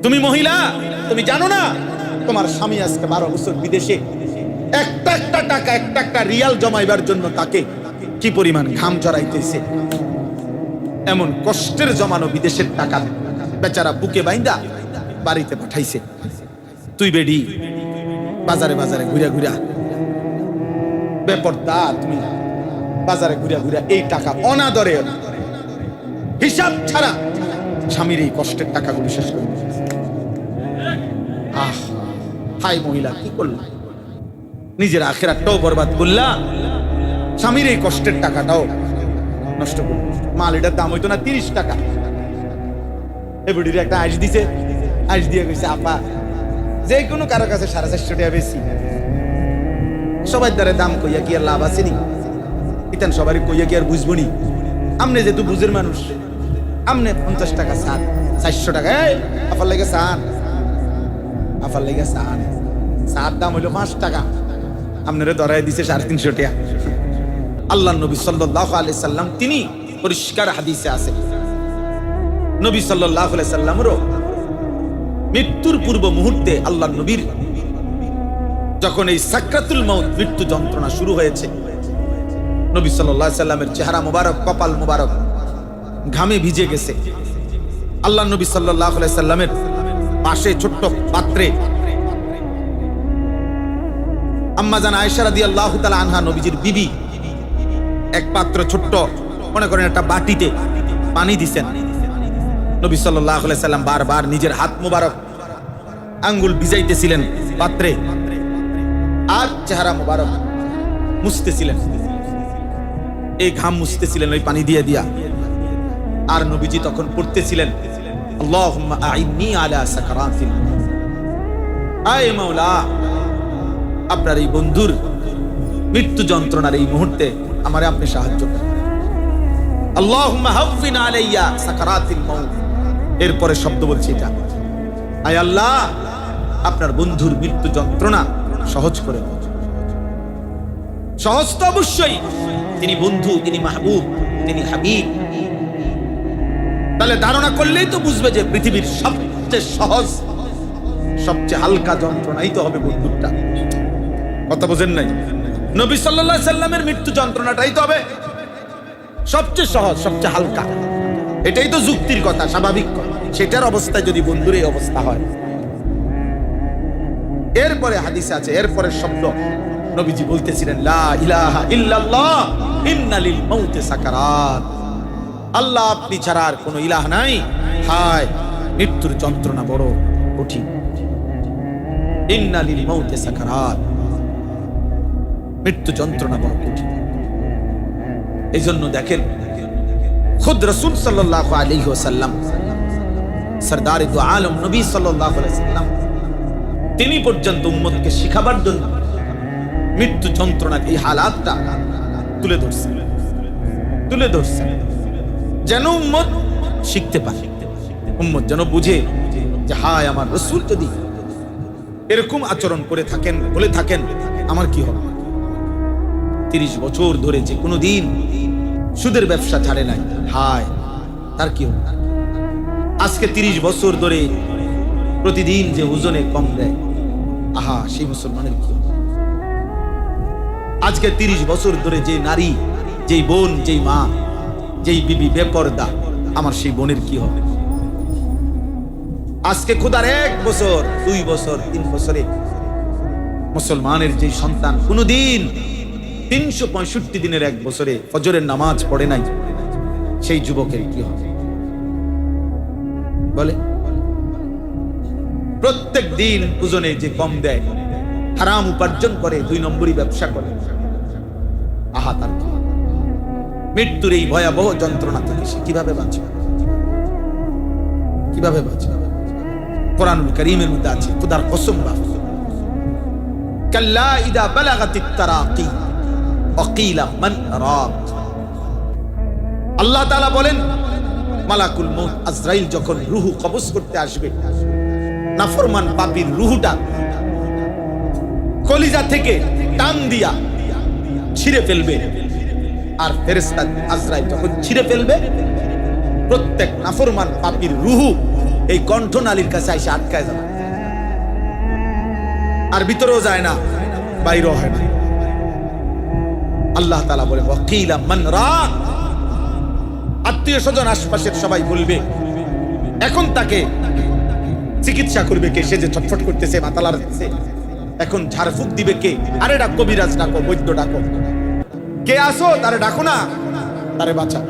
তুমি মহিলা, তুমি জানো না তোমার স্বামী আজকে 12 বছর বিদেশে, একটা একটা টাকা, একটা একটা রিয়াল জমাইবার জন্য তাকে কি পরিমাণ ঘাম ঝরাইতেছে। এমন কষ্টের জমানো বিদেশের টাকা বেচারা বুকে বাইন্দা বাড়িতে পাঠাইছে। তুই বেডি বাজারে বাজারে ঘুরা ঘুরা বেপরদা, তুমি বাজারে ঘুরা ঘুরা এই টাকা অনাদরে হিসাব ছাড়া স্বামীর এই কষ্টের টাকাগুলো শেষ করে দিয়েছে। আহ, হাই মহিলা, কি করলা? নিজের আখেরাতটাও বরবাদ করলা, স্বামীর এই কষ্টের টাকাটাও নষ্ট করল। মাল এটার দাম হইতো না 30 টাকা। এবারে একটা আইস দিছে, আইস দিয়ে কইছে আপা যে কোনো কারো কাছে 450 টাকা বেশি। সবাই দ্বারা দাম কইয়া কি আর লাভ আসেনি? ইতান সবারই কইয়া কি আর বুঝবো নি? আমনে যেহেতু বুঝের মানুষ, আমনে 50 টাকা সার, 400 টাকা আফার লেগে সার, আফার লেগে সার, সার দাম হইলো 5 টাকা, আপনারা ধরাই দিছে 350 টাকা। আল্লাহ নবী সাল্লাল্লাহু আলাইহি সাল্লাম তিনি পরিষ্কার হাদিসে আছে, নবী সাল্লাল্লাহু আলাইহি সাল্লামেরও মৃত্যুর পূর্ব মুহূর্তে আল্লাহ নবীর যখন এই সাকরাতুল মাউত মৃত্যু যন্ত্রণা শুরু হয়েছে, নবী সাল্লাল্লাহু আলাইহি সাল্লামের চেহারা মোবারক, কপাল মোবারক ঘামে ভিজে গেছে। আল্লাহ নবী সাল্লাল্লাহু আলাইহি সাল্লামের পাশে ছোট্ট পাত্রে আম্মা জান আয়েশা রাদিয়াল্লাহু তাআলা আনহা নবীজির বিবি এক পাত্র ছোট্ট মনে করেন একটা বাটিতে পানি দিছেন। নবী সাল্লাল্লাহু আলাইহি সাল্লাম বারবার নিজের হাত মোবারক আঙ্গুল ভিজাইতেছিলেন পাত্রে, আর চেহারা মোবারক মুছতেছিলেন, এই ঘাম মুছতেছিলেন ওই পানি দিয়ে দিয়া। আর নবীজি তখন পড়তেছিলেন আল্লাহুম্মা আইন্নি আলা সাকারাতিল মাউত, আয় মাওলা আপনার এই বন্ধুর মৃত্যু যন্ত্রণার এই মুহূর্তে আমারে আপনি সাহায্য করেন। আল্লাহুম্মা হাফিন আলাইয়া সাকারাতিল মাউত, এরপরে শব্দ বলছি এটা, আয় আল্লাহ আপনার বন্ধুর মৃত্যু যন্ত্রণা সহজ করে দাও। সহজ তো অবশ্যই, তিনি বন্ধু, তিনি মাহবুব, তিনি হাবিব। তাহলে ধারণা করলেই তো বুঝবে যে পৃথিবীর সবচেয়ে সহজ, সবচেয়ে হালকা যন্ত্রণাই তো হবে বন্ধুরটা। কথা বোঝেন নাই? নবী সাল্লাল্লাহু আলাইহি সাল্লামের মৃত্যু যন্ত্রণাটাই তো হবে সবচেয়ে সহজ, সবচেয়ে হালকা। এটাই তো যুক্তির কথা, স্বাভাবিক কথা। সেটার অবস্থায় যদি বন্ধুর এই অবস্থা হয়, এরপরে হাদিসে আছে, এরপরে শব্দ নবীজি বলতেছিলেন লা ইলাহা ইল্লাল্লাহ ইন্না লিল মাউতি সাকারাত, আল্লাহ আপনি ছাড়া আর কোনো ইলাহ নাই, হায় মৃত্যুর যন্ত্রণা বড় কঠিন। ইন্না লিল মাউতি সাকারাত, মৃত্যু যন্ত্রণা বড় কঠিন। এই জন্য দেখেন খুদ রাসূল সাল্লাল্লাহু আলাইহি ওয়াসাল্লাম সরদারে দু আলম নবী সাল্লাল্লাহু আলাইহি ওয়াসাল্লাম তিনি পর্যন্ত উম্মতকে শিখাবার জন্য মৃত্যু যন্ত্রণার এই হালাতটা তুলে ধরছেন, যেন উম্মত শিখতে পারে, উম্মত যেন বুঝে যে হায় আমার রাসূল যদি এরকম আচরণ করে থাকেন, বলে থাকেন, আমার কি হবে? 30 বছর ধরে যে কোনো দিন সুদের ব্যবসা ছাড়ে নাই, হায় তার কি হবে? আজকে 30 বছর ধরে প্রতিদিন যে ওজনে কম দেয়, আহা সেই মুসলমানের কি হবে? আজকে 30 বছর ধরে যে নারী, যেই বোন, যেই মা, যেই বিবি বেপরদা, আমার সেই বোনের কি হবে? আজকে খোদার 1 বছর, 2 বছর, 3 বছরে মুসলমানের যে সন্তান কোনদিন 365 দিনের 1 বছরে ফজরের নামাজ পড়ে নাই, সেই যুবকের কি হবে বলে? প্রত্যেক দিন ওজনে যে কম দেয়, হারাম উপার্জন করে, 2 নম্বরই ব্যবসা করে, আহা তার কি? মৃত্যুর এই ভয়াবহ যন্ত্রণা থেকে সে কিভাবে বাঁচবে? কিভাবে বাঁচবে? কোরআনুল কারীমের মধ্যে আছে, খোদার কসম, কাল্লা ইদা বালাগাতিত তারাকি ওয়াকিলা মান রাক। আল্লাহ তাআলা বলেন মালাকুল মউত আজরাইল যখন রূহ কবজ করতে আসবে, নাফরমান পাপীর রূহটা কলিজা থেকে টান দিয়া ছিঁড়ে ফেলবে, আর ফেরেশতা আজরাইল যখন ছিঁড়ে ফেলবে, প্রত্যেক নাফরমান পাপীর রূহ এই কণ্ঠনালীর কাছে এসে আটকায় যাবে, আর ভিতরেও যায় না, বাইরেও হয় না। আল্লাহ তাআলা বলে ওয়াকিলা মান রাক, আত্মীয় স্বজন আশপাশের সবাই বলবে এখন তাকে চিকিৎসা করবে কে? সে যে ছটফট করতেছে, মাথা লাড়তেছে, এখন ঝাড়ফুঁক দিবে কে? আরে ডাকো, কবিরাজ ডাকো, বৈদ্য ডাকো, কে আসো, তারে ডাকো না, তারে বাঁচা।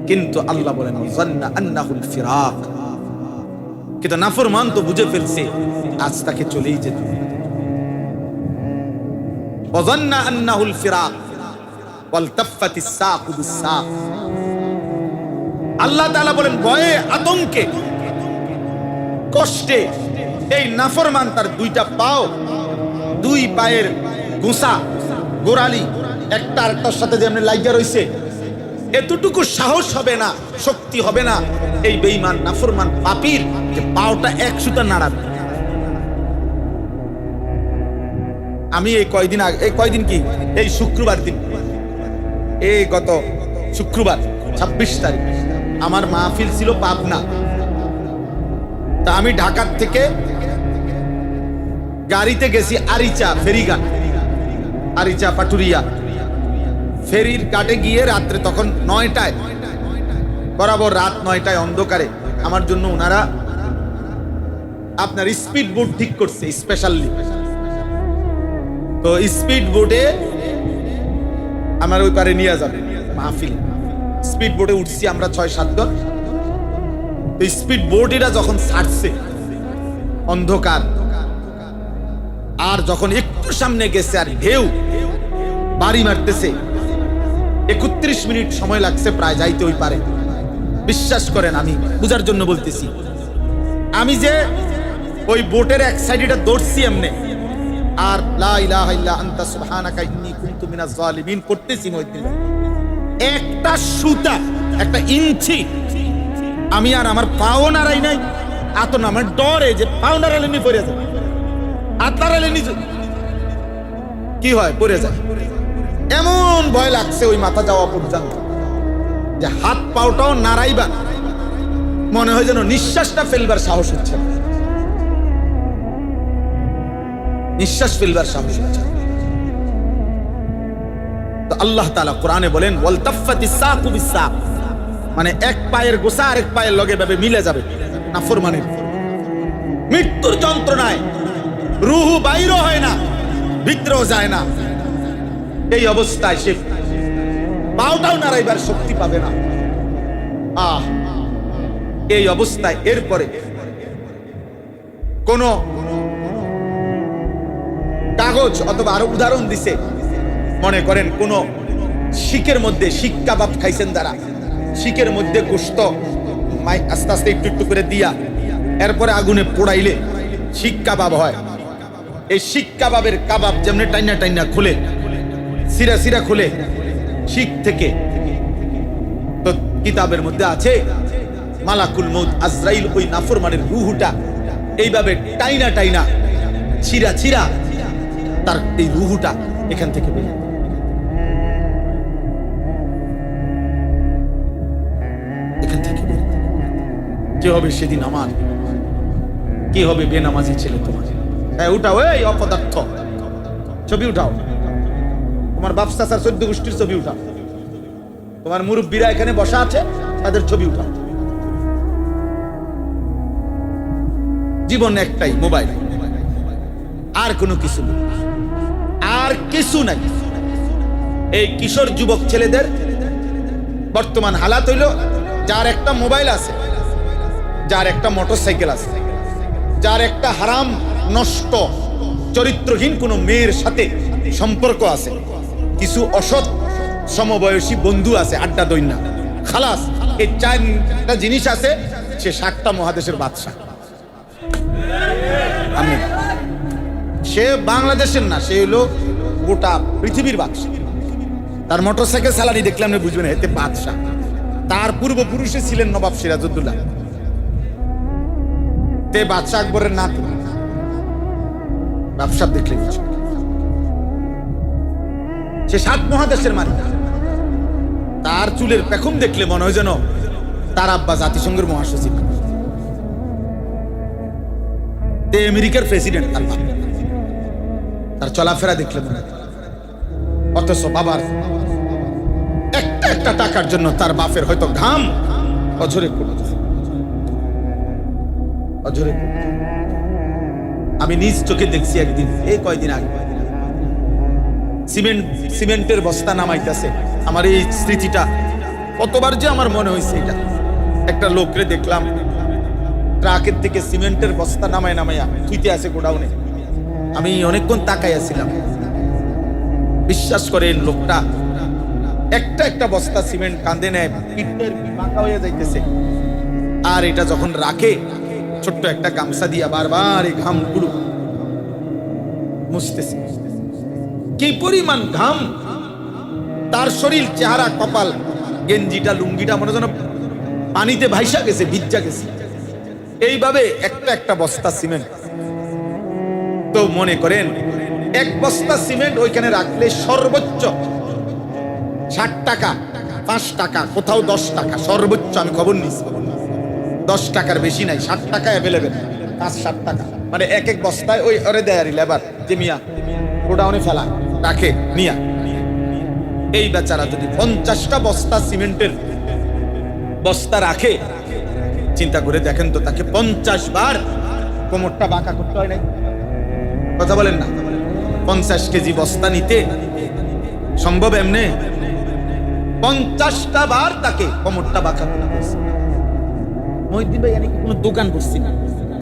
কিন্তু আল্লাহ বলেন যান্না আন্নাহুল ফিরাক, কিন্তু নাফরমান তো বুঝে ফেলছে আজ তাকে চলেই যেতে হবে। ওয়াযান্না আন্নাহুল ফিরাক ওয়ালতাফাতিস সাকু বিস-সাক। আল্লাহ তাআলা বলেন ভয়ে, আতঙ্কে, কষ্টে এই নাফরমান তার দুইটা পাও, দুই পায়ের গোসা গোড়ালি একটা আরেকটার সাথে যেমন লাইগা রইছে, এতটুকু সাহস হবে না, শক্তি হবে না এই বেঈমান নাফরমান পাপীর যে পাওটা এক সুতা নাড়াবে। আমি এই কয়দিন আগে, এই কয়দিন কি, এই শুক্রবার দিন, এই গত শুক্রবার 26 তারিখ আমার মাহফিল ছিল পাবনা। তা আমি ঢাকার থেকে গাড়িতে গেছি আরিচা ফেরিঘাট, আরিচা পাটুরিয়া ফেরির ঘাটে গিয়ে রাত্রে তখন 9টায়, বরাবর রাত 9টায় অন্ধকারে আমার জন্য ওনারা আপনার স্পিড বোট ঠিক করছে স্পেশালি। তো স্পিড বোটে আমার ওই পারে নিয়ে যাবে মাহফিল। স্পিড বোটে উঠছি আমরা 6-7 জন। তো স্পিড বোটেরা যখন ছাড়ছে অন্ধকার, আর যখন একটু সামনে গেছে আর ঢেউ বাড়ি মারতেছে, 31 মিনিট সময় লাগছে প্রায় যাইতে ওই পারে। বিশ্বাস করেন, আমি বুঝার জন্য বলতেছি, আমি যে ওই বোটের এক সাইডে দৌড়ছি এমনে, আর লা ইলাহা ইল্লা আনতা সুবহানাকা ইন্নী কুনতু মিনাজ জালিমিন করতেছি মধ্যে, একটা সুতা, একটা ইঞ্চি আমি আর আমার পাও নাড়াই নাই। এত না আমার ডরে যে পাও নাড়ালে নি পড়ে যায়, হাত নাড়ালে নি কি হয় পড়ে যায়, এমন ভয় লাগছে ওই মাথা যাওয়া পর্যন্ত যে হাত পাওটাও নাড়াইবা মনে হয় যেন নিঃশ্বাসটা ফেলবার সাহস হচ্ছে, নিঃশ্বাস ফেলবার সাহস হচ্ছে। তো আল্লাহ তাআলা কোরআনে বলেন ওয়ালতাফাতিস সাকু বিস-সাক, মানে এক পায়ের গোসা আরেক পায়ের লগে ভাবে মিলে যাবে। নাফরমানের মৃত্যুর যন্ত্রণায় রূহ বাইরে হয় না, ভিতরেও যায় না, এই অবস্থায় সে পাওটাও নাড়াইবার শক্তি পাবে না। এই অবস্থায় এরপরে কোন কাগজ অথবা আরো উদাহরণ দিছে, মনে করেন কোন শিকের মধ্যে শিক কাবাব খাইছেন যারা, শিকের মধ্যে গোশত আস্তে আস্তে একটু একটু করে দিয়া এরপরে আগুনে পোড়াইলে শিক কাবাব হয়। এই শিক কাবাবের কাবাব যেমনি টাইনা টাইনা খুলে, সিরা সিরা খুলে শিক থেকে, তো কিতাবের মধ্যে আছে মালাকুল মউত আজরাইল ওই নাফরমানের রূহটা এইভাবে টাইনা টাইনা ছিরা ছিরা তার এই রূহটা এখান থেকে বের, এখান থেকে বের। কি হবে সেদিন আমার, কি হবে বেনামাজি ছেলে তোমার? হ্যাঁ উঠাও, এই অপদার্থ ছবি উঠাও, তোমার বাপ চাচার 14 গোষ্ঠীর ছবি উঠাও, তোমার মুরব্বীরা এখানে বসা আছে তাদের ছবি উঠাও। জীবন একটাই, মোবাইল, আর কোনো কিছু নেই, আর কিছু নাই। এই কিশোর যুবক ছেলেদের বর্তমান হালাত হইল, যার একটা মোবাইল আছে, যার একটা মোটরসাইকেল আছে, যার একটা হারাম নষ্ট চরিত্রহীন কোনো মেয়ের সাথে সম্পর্ক আছে, কিছু অসৎ সমবয়সী বন্ধু আছে, আড্ডা দইনা, খালাস, এই 4টা জিনিস আছে, সে 7টা মহাদেশের বাদশা। আমি সে বাংলাদেশের না, সে হলো গোটা পৃথিবীর বাদশা। তার মোটরসাইকেল সালারি দেখলাম না, বুঝবেন এতে বাদশা। তার পূর্বপুরুষে ছিলেন নবাব সিরাজউদ্দৌলা, তে বাদশা আকবরের নাতি, ব্যবসা দেখলে সে 7 মহাদেশের মালিক। তার চুলের পেখম দেখলে মনে হয় যেন তার আব্বা জাতিসংঘের মহাসচিব। আমেরিকার প্রেসিডেন্ট তার বাপ, তার চলাফেরা দেখলে মনে হয়। অথচ বাবার একটা একটা টাকার জন্য তার বাপের হয়তো ঘাম অঝরে পড়ছে, অঝরে পড়ছে। আমি নিজ চোখে দেখছি একদিন, এই কয়দিন আগে সিমেন্টের বস্তা নামাইতেছে। আমার এই স্মৃতিটা কতবার যে আমার মনে হয়েছে। এটা একটা লোকরে দেখলাম ট্রাকের থেকে সিমেন্টের বস্তা নামাইয়া থুইতে আছে গোডাউনে। আমি অনেকক্ষণ তাকাইয়াছিলাম। বিশ্বাস করেন লোকটা একটা একটা বস্তা সিমেন্ট কাঁধে নেয়, পিঠের বাঁকা হয়ে যাইতেছে। আর এটা যখন রাখে ছোট্ট একটা গামছা দিয়া বারবার এই ঘামগুলো মুছতেছে। কি পরিমাণ ঘাম তার শরীর, চেহারা, কপাল, গেঞ্জিটা, লুঙ্গিটা মনে যেন পানিতে ভাইসা গেছে, ভিজা গেছে। এইভাবে একটা একটা বস্তা সিমেন্ট। তো মনে করেন এক বস্তা সিমেন্ট ওইখানে রাখলে সর্বোচ্চ 60 টাকা, 5 টাকা, কোথাও 10 টাকা সর্বোচ্চ। আমি খবর নিচ্ছি 10 টাকার বেশি নাই, 60 টাকা অ্যাভেলেবেল, 5-7 টাকা। মানে এক এক বস্তায় ওই ওরে দেয়ারি লেবার যে মিয়া গোডাউনে ফেলা রাখে নিয়া। এই বেচারা যদি 50টা বস্তা সিমেন্টের বস্তা রাখে, চিন্তা করে দেখেন তো, তাকে 50 বার কোমরটা বাঁকা করতে হয় নাই? কথা বলেন না? 50 কেজি বস্তা নিতে সম্ভব এমনি? 50টা বার তাকে কোমরটা বাঁকা করতে হয়েছে। মহিউদ্দিন ভাই এনে কি কোনো দোকান করছি না?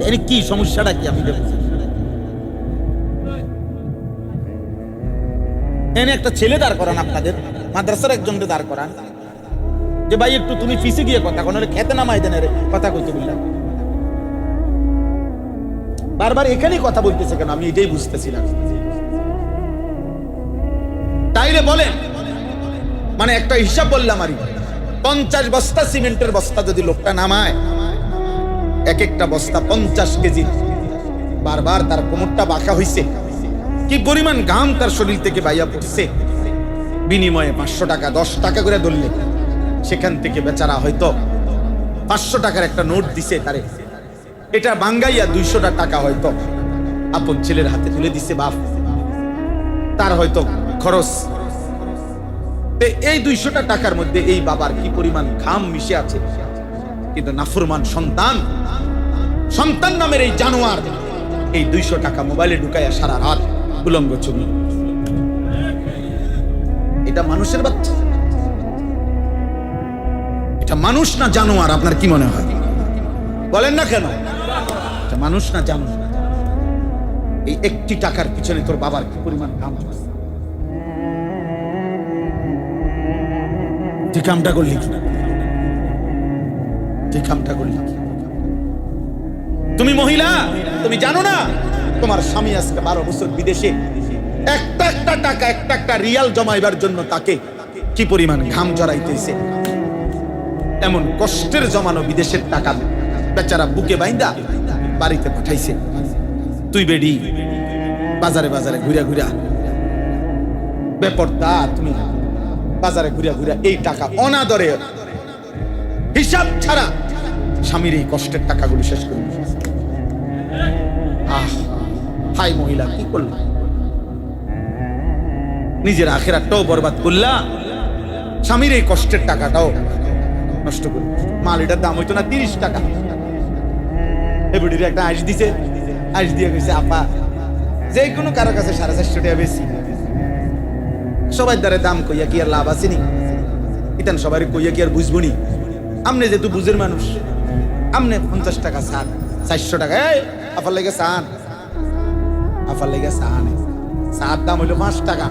এনে কি সমস্যাটা কি? আমি দেখছি এনে একটা ছেলে দাঁড় করান, আপনাদের মাদ্রাসার একজনকে দাঁড় করান, যে ভাই একটু তুমি পিছে গিয়ে কথা কোন, খেতে নামাই দেন রে কথা কইতে বললাম। বারবার এখানেই কথা বলতেছে কেন? আমি এটাই বুঝতেছিলাম। তাইলে বলেন, মানে একটা হিসাব বললাম, আর 50 বস্তা সিমেন্টের বস্তা যদি লোকটা নামায়, এক একটা বস্তা 50 কেজি, বারবার তার কোমরটা বাঁকা হইছে, কি পরিমাণ ঘাম তার শরীর থেকে বাইয়া পড়ছে। বিনিময়ে 500 টাকা, 10 টাকা করে ধরলে সেখান থেকে বেচারা হয়তো 500 টাকার একটা নোট দিছে তারে, এটা বাঙ্গাইয়া 200 টাকা হয়তো আপন ছেলের হাতে তুলে দিছে বাপ, তার হয়তো খরচ। এই 200 টাকার মধ্যে এই বাবার কি পরিমাণ ঘাম মিশে আছে। কিন্তু নাফরমান সন্তান নামের এই জানোয়ার এই 200 টাকা মোবাইলে ঢুকাইয়া সারা রাত উলঙ্গ ছবি। এটা মানুষের বাচ্চা? এটা মানুষ না জানোয়ার? আপনার কি মনে হয়? বলেন না কেন? এটা মানুষ না জানোয়ার? এই একটি টাকার পিছনে তোর বাবার কি পরিমাণ ঘাম চলছে। যে কামটা করলি, যে কামটা করলি, তুমি মহিলা, তুমি জানো না তোমার স্বামী আজকে 12 বছর বিদেশে একটা একটা টাকা, একটা একটা রিয়াল জমাইবার জন্য তাকে কি পরিমাণ ঘাম জড়াইতেছে। এমন কষ্টের জমানো বিদেশের টাকা বেচারা বুকে বাইন্দা বাড়িতে পাঠাইছে। তুই বেডি বাজারে বাজারে ঘুরা ঘুরা বেপরদা, তুমি বাজারে ঘুরা ঘুরা এই টাকা অনাদরে হিসাব ছাড়া স্বামীর এই কষ্টের টাকাগুলো শেষ করে দিয়েছে। হাই মহিলা, কি করলা? নিজের আখেরাতটাও বরবাদ করলা, স্বামীর এই কষ্টের টাকাটাও নষ্ট করে। মাল এটার দাম হইতো না 30 টাকা, এবারে একটা আইস দিছে, আইস দিয়ে গেছে আপা যে কোনো কারো কাছে 450 টাকা বেশি। সবাই দ্বারা দাম কইয়া কি আর লাভ আছে নি? ইতান সবাই কইয়া কি আর বুঝবো নি? আমনে যেহেতু বুঝের মানুষ, আমনে 50 টাকা চান, 400 টাকা আফার লেগে চান, আফার লেগে চান। চার দাম হইলো 5 টাকা,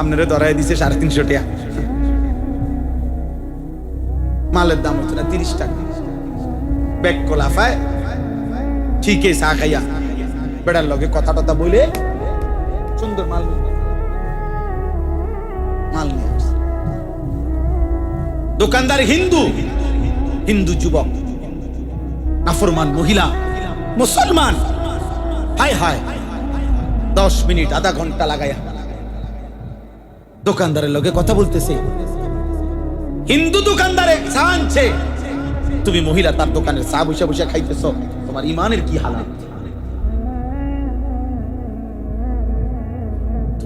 আপনারে ধরাই দিছে 350 টাকা। মালের দাম হচ্ছে না 30 টাকা। ব্যাগ কোলাফায় ঠিকই চা খাইয়া বেড়ার লগে কথা টথা বলে সুন্দর মাল নিয়ে আসছে। দোকানদার হিন্দু যুবক, নাফরমান মহিলা মুসলমান, হায় হায় 10 মিনিট আধা ঘন্টা লাগাইয়া দোকানদারের লগে কথা বলতেছে। হিন্দু দোকানদারে চা আনছে, তুমি মহিলা তার দোকানের চা বসে বসে খাইতেছ। তোমার ইমানের কি হালাত?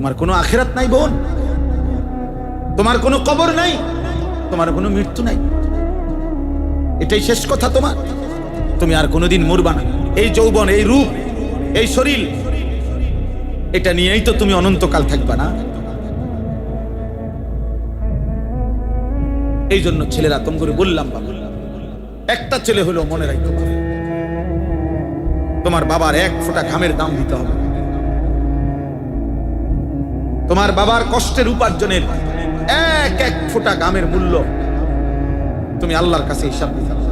তোমার কোনো আখিরাত নাই বোন, তোমার কোনো কবর নাই, তোমার কোনো মৃত্যু নাই, এটাই শেষ কথা তোমার। তুমি আর কোনোদিন মরবা না। এই যৌবন, এই রূপ, এই শরীর, এটা নিয়েই তো তুমি অনন্তকাল থাকবা না। এই জন্য ছেলেরা তোম করে বললাম, বাবা একটা ছেলে হলো মনে রাখতে পারো, তোমার বাবার এক ফোঁটা ঘামের দাম দিতে হবে। তোমার বাবার কষ্টের উপার্জনের এক এক ফোঁটা ঘামের মূল্য তুমি আল্লাহর কাছে হিসাব দিতে হবে।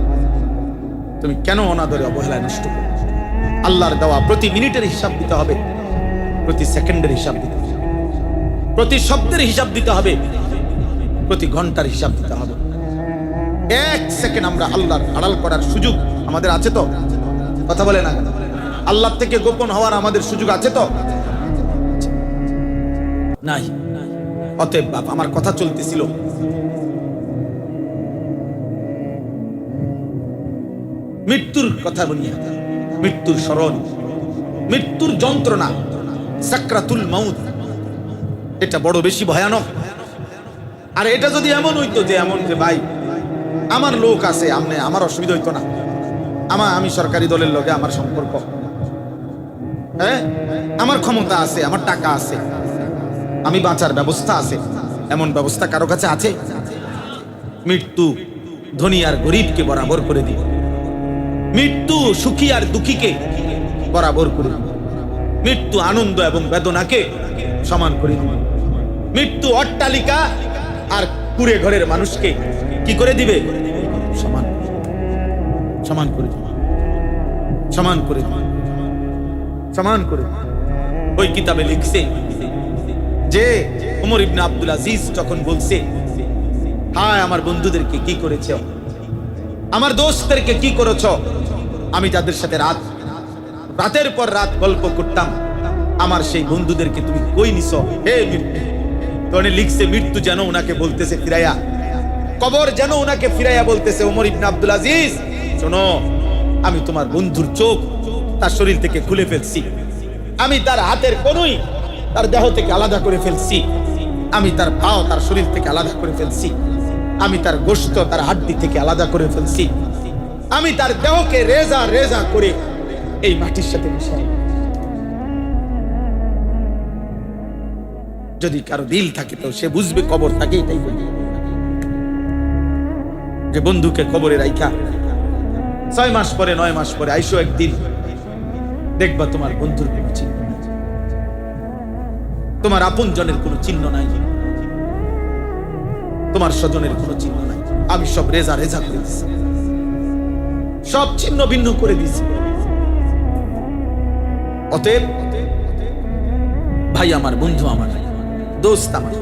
তুমি কেন অনাদরে অবহেলায় নষ্ট করো? আল্লাহর দেওয়া প্রতি মিনিটের হিসাব দিতে হবে, প্রতি সেকেন্ডের হিসাব দিতে হবে, প্রতি শব্দের হিসাব দিতে হবে, প্রতি ঘন্টার হিসাব দিতে হবে। এক সেকেন্ড আমরা আল্লাহর আড়াল করার সুযোগ আমাদের আছে তো? কথা বলে না, আল্লাহ থেকে গোপন হওয়ার আমাদের সুযোগ আছে তো? নাই। অতএব বাপ, আমার কথা চলতেছিল, মৃত্যুর কথা বলিয়া, মৃত্যুর স্মরণ, মৃত্যুর যন্ত্রণা, সাকরাতুল মাউত, এটা বড় বেশি ভয়ানক। আর এটা যদি এমন হইতো যে এমন যে ভাই আমার লোক আছে, আমার অসুবিধা হইতো না, আমি সরকারি দলের লোকে আমার সম্পর্ক, হ্যাঁ আমার ক্ষমতা আছে, আমার টাকা আছে, আমি বাঁচার ব্যবস্থা আছে, এমন ব্যবস্থা কারো কাছে আছে? মৃত্যু ধনী আর গরিবকে বরাবর করে দিবে, মৃত্যু সুখী আর দুঃখীকে বরাবর করে দিবে, মৃত্যু আনন্দ এবং বেদনাকে সমান করে দিবে, মৃত্যু অট্টালিকা আর কুড়ে ঘরের মানুষকে কি করে দিবে? সমান, সমান করে দিবে, সমান করে দিবে, সমান করে। ওই কিতাবে লিখছে যে ওমর ইবনে আব্দুল আজিজ যখন বলছে, হায় আমার বন্ধুদেরকে কি করেছ, আমার দোস্তদেরকে কি করেছ, আমি যাদের সাথে রাতের পর রাত গল্প করতাম, আমার সেই বন্ধুদেরকে তুমি কই নিছ হে মৃত্যু। তখন লিখছে মৃত্যু যেন ওনাকে বলতেছে ফিরাইয়া, কবর যেন ওনাকে ফিরাইয়া বলতেছে, ওমর ইবনে আব্দুল আজিজ শোনো, আমি তোমার বন্ধুর চোখ তার শরীর থেকে খুলে ফেলছি, আমি তার হাতের কোনই তার দেহ থেকে আলাদা করে ফেলছি, আমি তার পাও তার শরীর থেকে আলাদা করে ফেলছি, আমি তার গোশত তার হাড্ডি থেকে আলাদা করে ফেলছি, আমি তার দেহকে রেজা রেজা করে এই মাটির সাথে মিশাই। যদি কারো দিল থাকে তো সে বুঝবে কবর থাকে, এটাই বলি যে বন্ধুকে কবরে রাইখা 6 মাস পরে 9 মাস পরে আইসো একদিন, দেখবা তোমার বন্ধুর কোনো চিহ্ন নাই, তোমার আপন জনের কোনো চিহ্ন নাই, তোমার স্বজনের কোনো চিহ্ন নাই। আমি সব রেজা রেজা করে দিছি, সব চিহ্ন ভিন্ন করে দিছি। অতএব ভাই আমার, বন্ধু আমার, দোস্ত আমার,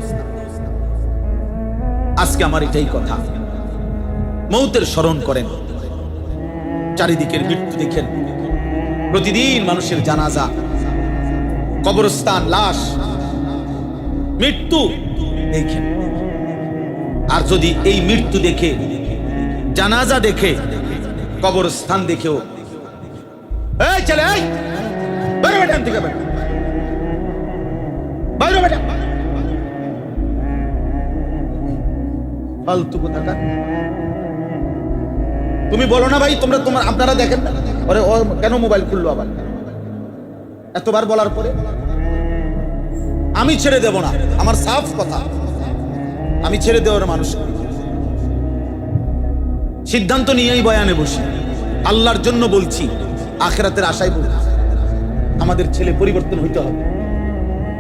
আজকে আমার এটাই কথা, মৌতের স্মরণ করেন। চারিদিকের মৃত্যু দেখেন, প্রতিদিন মানুষের জানাজা, কবরস্থান, লাশ, মৃত্যু দেখেন। আর যদি এই মৃত্যু দেখে, জানাজা দেখে, কবরস্থান দেখেও এই চলে এই বাইরে বেটা, থেকে বেটা বাইরে বেটা, ফালতু কোথাকার। তুমি বলো না ভাই, আপনারা দেখেন না, আরে ও কেন মোবাইল খুললো আবার? এতবার বলার পরে আমি ছেড়ে দেব না, আমার সাফ কথা, আমি ছেড়ে দেওয়ার মানুষ, সিদ্ধান্ত নিয়েই বয়ানে বসি, আল্লাহর জন্য বলছি, আখিরাতের আশায় বলছি। আমাদের ছেলে পরিবর্তন হইতে হবে।